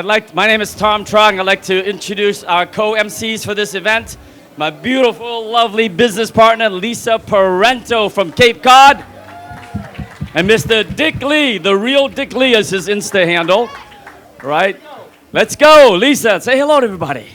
My name is Tom Truong. I'd like to introduce our co-MCs for this event. My beautiful, lovely business partner, Lisa Parenteau from Cape Cod. And Mr. Dick Lee, the real Dick Lee is his Insta handle. Right? Let's go. Lisa, say hello to everybody.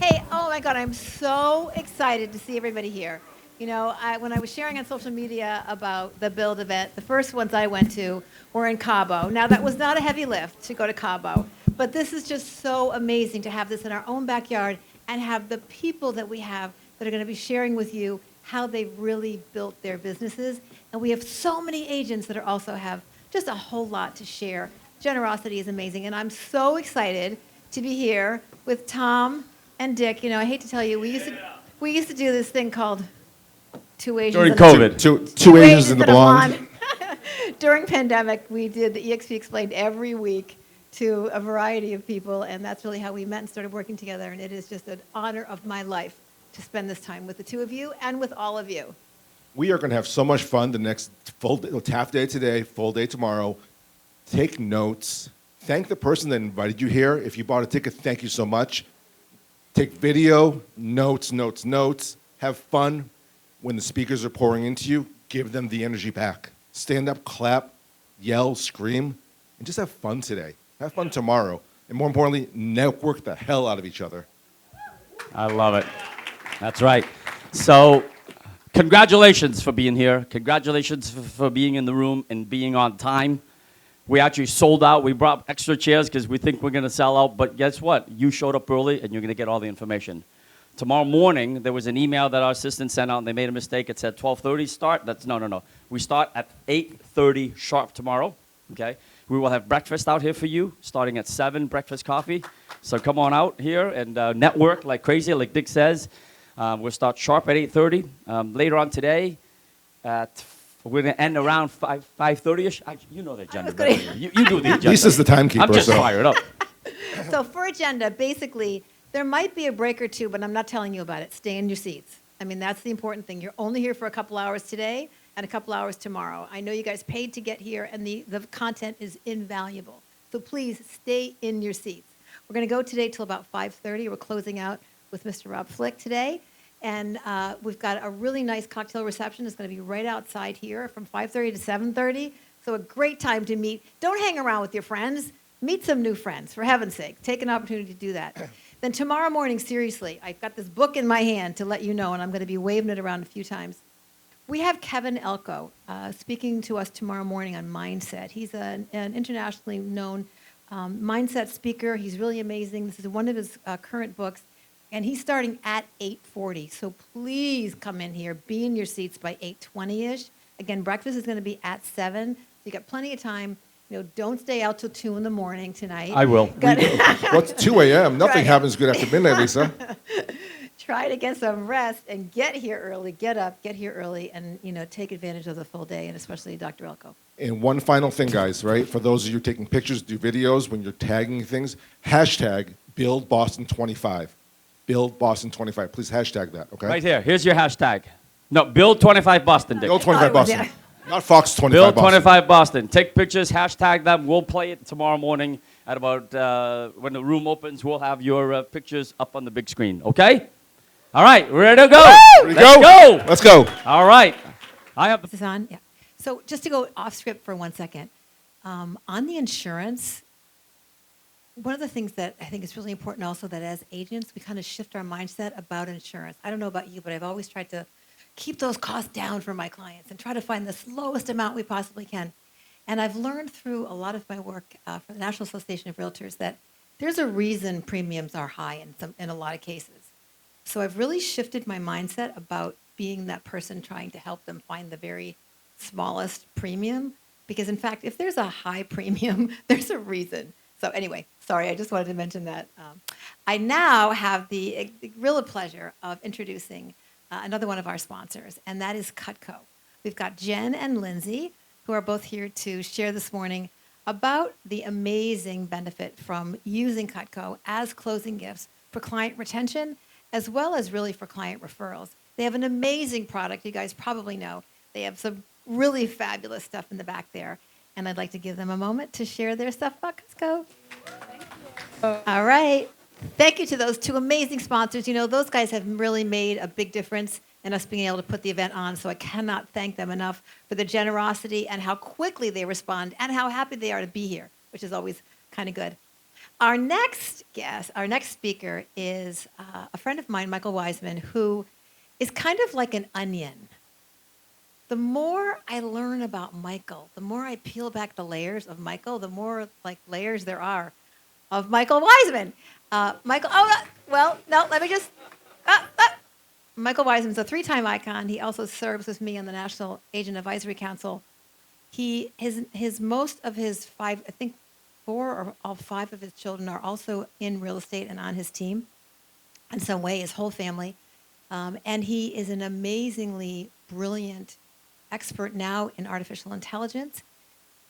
Hey, oh my God, I'm so excited to see everybody here. You know, when I was sharing on social media about the Build event, the first ones I went to were in Cabo. Now, that was not a heavy lift to go to Cabo, but this is just so amazing to have this in our own backyard and have the people that we have that are going to be sharing with you how they've really built their businesses. And we have so many agents that are also have just a whole lot to share. Generosity is amazing, and I'm so excited to be here with Tom and Dick. You know, I hate to tell you, we used to do this thing called Two Asians During COVID. Two Asians and the blonde. During pandemic, we did the EXP Explained every week to a variety of people, and that's really how we met and started working together. And it is just an honor of my life to spend this time with the two of you and with all of you. We are going to have so much fun the next half day today, full day tomorrow. Take notes. Thank the person that invited you here. If you bought a ticket, thank you so much. Take video, notes. Have fun. When the speakers are pouring into you, give them the energy back. Stand up, clap, yell, scream, and just have fun today. Have fun tomorrow. And more importantly, network the hell out of each other. I love it. That's right. So, congratulations for being here. Congratulations for being in the room and being on time. We actually sold out. We brought extra chairs because we think we're going to sell out. But guess what? You showed up early, and you're going to get all the information. Tomorrow morning, there was an email that our assistant sent out, and they made a mistake. It said 12:30 start. No. We start at 8:30 sharp tomorrow, okay? We will have breakfast out here for you, starting at 7, breakfast coffee. So come on out here and network like crazy, like Dick says. We'll start sharp at 8:30. Later on today, we're going to end around 5:30ish. You know the agenda better than you do the agenda. Lisa's the timekeeper. I'm just fired up. So for agenda, basically, there might be a break or two, but I'm not telling you about it. Stay in your seats. I mean, that's the important thing. You're only here for a couple hours today and a couple hours tomorrow. I know you guys paid to get here, and the content is invaluable. So please stay in your seats. We're going to go today till about 5:30. We're closing out with Mr. Rob Flick today. And we've got a really nice cocktail reception. It's going to be right outside here from 5:30 to 7:30. So a great time to meet. Don't hang around with your friends. Meet some new friends, for heaven's sake. Take an opportunity to do that. Then tomorrow morning, seriously, I've got this book in my hand to let you know, and I'm going to be waving it around a few times. We have Kevin Elko speaking to us tomorrow morning on mindset. He's an internationally known mindset speaker. He's really amazing. This is one of his current books, and he's starting at 8:40. So please come in here. Be in your seats by 8:20-ish. Again, breakfast is going to be at 7. So you got plenty of time. You know, don't stay out till 2 in the morning tonight. I will. What's 2 a.m.? Nothing happens good after midnight, Lisa. Try to get some rest and get here early. Get up, get here early, and take advantage of the full day, and especially Dr. Elko. And one final thing, guys, right? For those of you taking pictures, do videos, when you're tagging things, hashtag BuildBoston25. BuildBoston25. Please hashtag that, okay? Right here. Here's your hashtag. No, Build 25 Boston, Dick. Build 25 Boston. Yeah. Not Fox 25 Build Boston. 25 Boston. Take pictures, hashtag them. We'll play it tomorrow morning at about when the room opens. We'll have your pictures up on the big screen. Okay? All right, we're ready to go. Ready to go? Let's go. All right. This is on? Yeah. So just to go off script for 1 second, on the insurance, one of the things that I think is really important also that as agents, we kind of shift our mindset about insurance. I don't know about you, but I've always tried to keep those costs down for my clients and try to find the lowest amount we possibly can. And I've learned through a lot of my work for the National Association of Realtors that there's a reason premiums are high in a lot of cases. So I've really shifted my mindset about being that person trying to help them find the very smallest premium. Because in fact, if there's a high premium, there's a reason. So anyway, sorry, I just wanted to mention that. I now have the real pleasure of introducing another one of our sponsors, and that is Cutco. We've got Jen and Lindsay, who are both here to share this morning about the amazing benefit from using Cutco as closing gifts for client retention, as well as really for client referrals. They have an amazing product. You guys probably know. They have some really fabulous stuff in the back there. and I'd like to give them a moment to share their stuff about Cusco. All right. Thank you to those two amazing sponsors. You know, those guys have really made a big difference in us being able to put the event on, so I cannot thank them enough for their generosity and how quickly they respond and how happy they are to be here, which is always kind of good. Our next guest, our next speaker is a friend of mine, Michael Wiseman, who is kind of like an onion. The more I learn about Michael, the more I peel back the layers of Michael, the more like layers there are of Michael Wiseman. Michael, let me just, Michael Wiseman's a 3-time icon. He also serves with me on the National Agent Advisory Council. Most of his 5, I think 4 or all 5 of his children are also in real estate and on his team in some way, his whole family. And he is an amazingly brilliant expert now in artificial intelligence.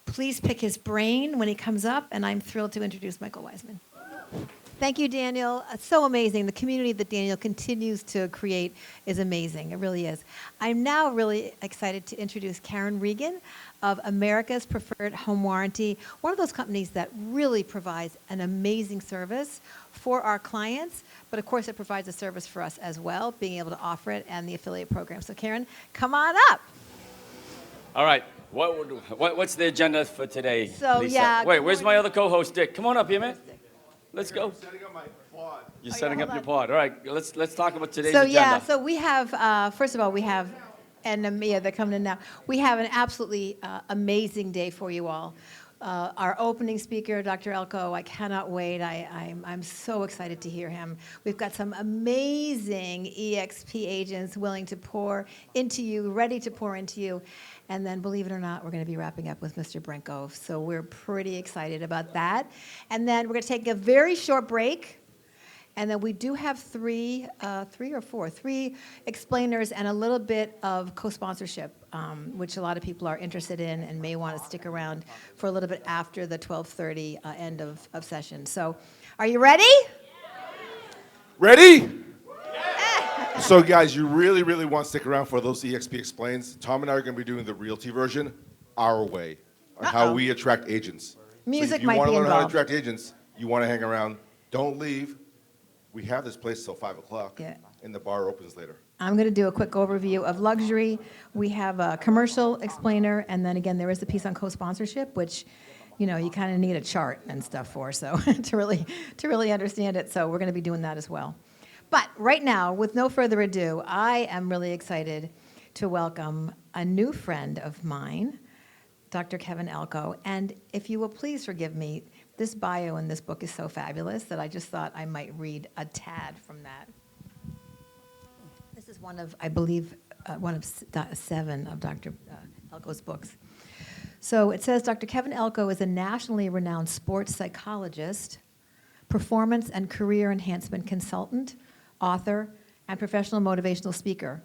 Please pick his brain when he comes up, and I'm thrilled to introduce Michael Wiseman. Thank you, Daniel. It's so amazing. The community that Daniel continues to create is amazing. It really is. I'm now really excited to introduce Karen Regan of America's Preferred Home Warranty, one of those companies that really provides an amazing service for our clients, but of course it provides a service for us as well, being able to offer it and the affiliate program. So Karen, come on up. All right. What's the agenda for today, So, Lisa? yeah, Wait, good where's my morning. other co-host, Dick? Come on up here, man. Let's go. Setting up my quad. You're Oh, yeah, setting hold up your on. pod. All right, let's talk about today's So agenda. yeah, so we have, first of all, we have, and Mia, they're coming in now. We have an absolutely amazing day for you all. Our opening speaker, Dr. Elko, I cannot wait. I'm so excited to hear him. We've got some amazing EXP agents willing to pour into you, ready to pour into you. And then, believe it or not, we're going to be wrapping up with Mr. Brinko. So we're pretty excited about that. And then we're going to take a very short break. And then we do have three explainers and a little bit of co-sponsorship, which a lot of people are interested in and may want to stick around for a little bit after the 12:30 end of session. So are you ready? Ready? So guys, you really, really want to stick around for those EXP Explains. Tom and I are going to be doing the realty version our way on how we attract agents. Music so if you might want be to learn how to involved. attract agents, you want to hang around. Don't leave. We have this place till 5 o'clock, Yeah. and the bar opens later. I'm going to do a quick overview of luxury. We have a commercial explainer, and then again, there is a piece on co-sponsorship, which, you know, you kind of need a chart and stuff for, so to really understand it. So we're going to be doing that as well. But right now, with no further ado, I am really excited to welcome a new friend of mine, Dr. Kevin Elko. And if you will please forgive me, this bio in this book is so fabulous that I just thought I might read a tad from that. This is one of, I believe, one of 7 of Dr. Elko's books. So it says, Dr. Kevin Elko is a nationally renowned sports psychologist, performance and career enhancement consultant, author, and professional motivational speaker.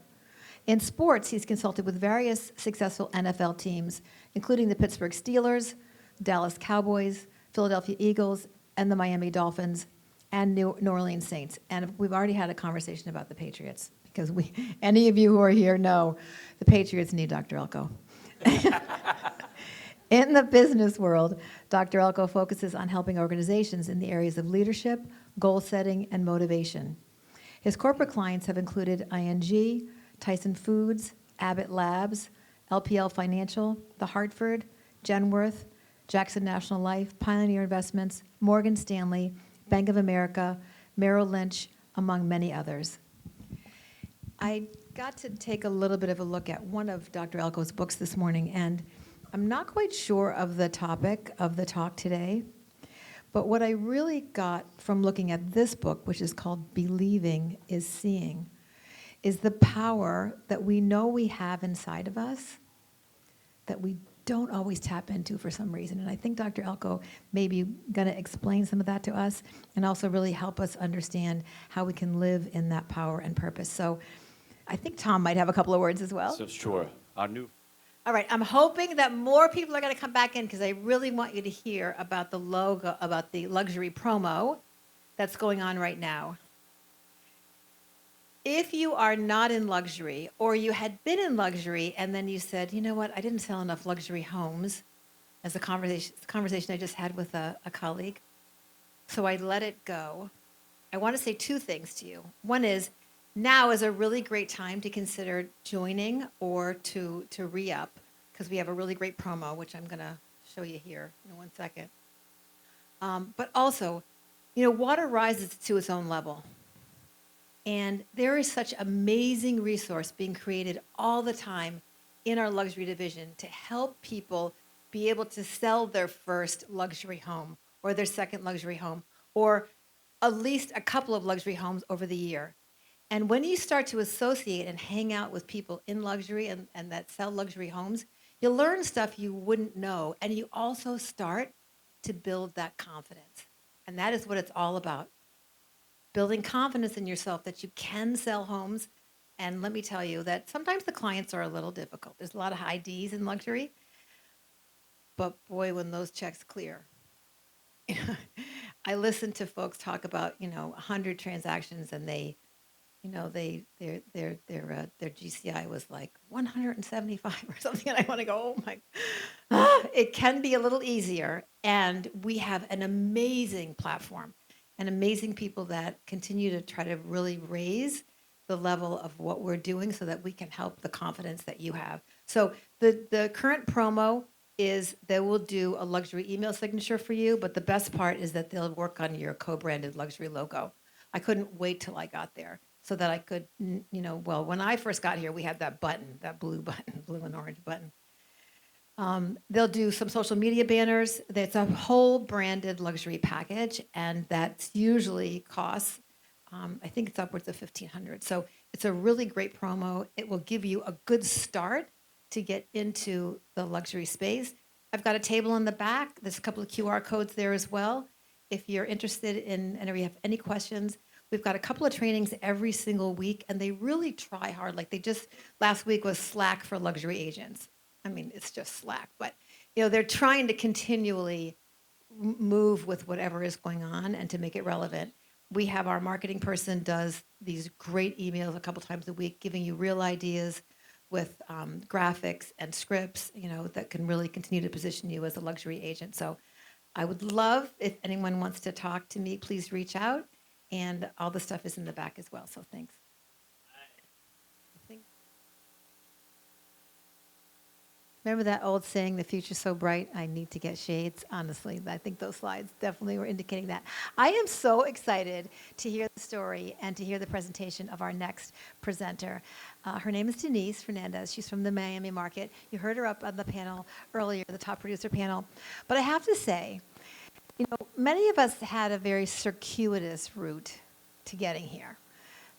In sports, he's consulted with various successful NFL teams, including the Pittsburgh Steelers, Dallas Cowboys, Philadelphia Eagles, and the Miami Dolphins, and New Orleans Saints. And we've already had a conversation about the Patriots, because any of you who are here know the Patriots need Dr. Elko. In the business world, Dr. Elko focuses on helping organizations in the areas of leadership, goal setting, and motivation. His corporate clients have included ING, Tyson Foods, Abbott Labs, LPL Financial, The Hartford, Genworth, Jackson National Life, Pioneer Investments, Morgan Stanley, Bank of America, Merrill Lynch, among many others. I got to take a little bit of a look at one of Dr. Elko's books this morning, and I'm not quite sure of the topic of the talk today, but what I really got from looking at this book, which is called Believing is Seeing, is the power that we know we have inside of us that we don't always tap into for some reason. And I think Dr. Elko may be going to explain some of that to us and also really help us understand how we can live in that power and purpose. So I think Tom might have a couple of words as well. So sure. Our new. All right, I'm hoping that more people are going to come back in because I really want you to hear about the logo, about the luxury promo that's going on right now. If you are not in luxury, or you had been in luxury and then you said, you know what, I didn't sell enough luxury homes, as a conversation I just had with a colleague. So I let it go. I want to say two things to you. One is now is a really great time to consider joining or to re-up because we have a really great promo, which I'm going to show you here in 1 second. But also, water rises to its own level. And there is such amazing resource being created all the time in our luxury division to help people be able to sell their first luxury home or their second luxury home or at least a couple of luxury homes over the year. And when you start to associate and hang out with people in luxury and that sell luxury homes, you learn stuff you wouldn't know. And you also start to build that confidence. And that is what it's all about. Building confidence in yourself that you can sell homes. And let me tell you that sometimes the clients are a little difficult. There's a lot of high Ds in luxury. But boy, when those checks clear. I listen to folks talk about, 100 transactions and their GCI was like 175 or something. And I want to go, oh my, it can be a little easier. And we have an amazing platform and amazing people that continue to try to really raise the level of what we're doing so that we can help the confidence that you have. So the current promo is they will do a luxury email signature for you, but the best part is that they'll work on your co-branded luxury logo. I couldn't wait till I got there so that I could, when I first got here, we had that button, that blue button, blue and orange button. They'll do some social media banners. That's a whole branded luxury package, and that usually costs, I think it's upwards of $1,500. So it's a really great promo. It will give you a good start to get into the luxury space. I've got a table in the back. There's a couple of QR codes there as well. If you're interested in, and if you have any questions, we've got a couple of trainings every single week, and they really try hard. Like last week was Slack for luxury agents. I mean, it's just Slack, but they're trying to continually move with whatever is going on and to make it relevant. We have our marketing person does these great emails a couple times a week, giving you real ideas with graphics and scripts, that can really continue to position you as a luxury agent. So I would love if anyone wants to talk to me, please reach out. And all the stuff is in the back as well. So thanks. Remember that old saying, the future's so bright, I need to get shades? Honestly, I think those slides definitely were indicating that. I am so excited to hear the story and to hear the presentation of our next presenter. Her name is Denise Fernandez. She's from the Miami market. You heard her up on the panel earlier, the top producer panel. But I have to say, many of us had a very circuitous route to getting here.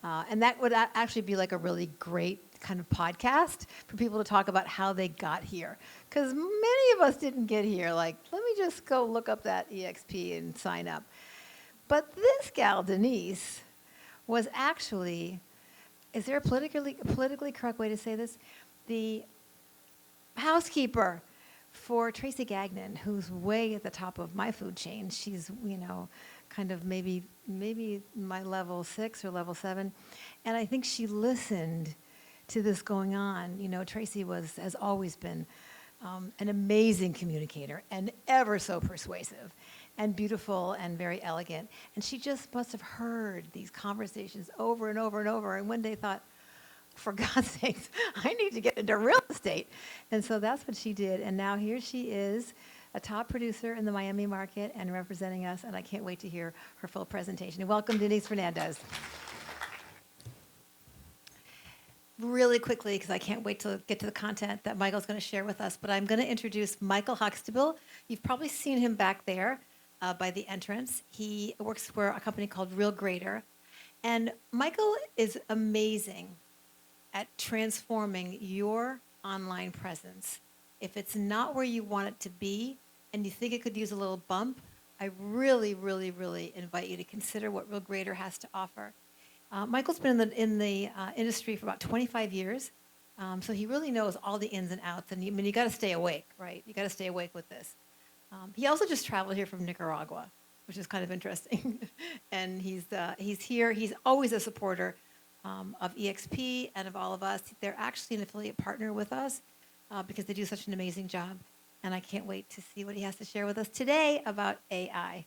And that would actually be like a really great kind of podcast for people to talk about how they got here. Because many of us didn't get here like, let me just go look up that EXP and sign up. But this gal, Denise, was actually, is there a politically correct way to say this? The housekeeper for Tracy Gagnon, who's way at the top of my food chain. She's, kind of maybe my level 6 or level 7. And I think she listened to this going on. Tracy has always been an amazing communicator and ever so persuasive and beautiful and very elegant. And she just must have heard these conversations over and over and over. And one day thought, for God's sakes, I need to get into real estate. And so that's what she did. And now here she is, a top producer in the Miami market and representing us. And I can't wait to hear her full presentation. Welcome, Denise Fernandez. Really quickly, because I can't wait to get to the content that Michael's going to share with us, but I'm going to introduce Michael Huxtable. You've probably seen him back there by the entrance. He works for a company called Real Grader. And Michael is amazing at transforming your online presence. If it's not where you want it to be and you think it could use a little bump, I really, really, really invite you to consider what Real Grader has to offer. Michael's been in the industry for about 25 years, so he really knows all the ins and outs. And you got to stay awake, right? You got to stay awake with this. He also just traveled here from Nicaragua, which is kind of interesting. And he's here. He's always a supporter of EXP and of all of us. They're actually an affiliate partner with us because they do such an amazing job. and I can't wait to see what he has to share with us today about AI.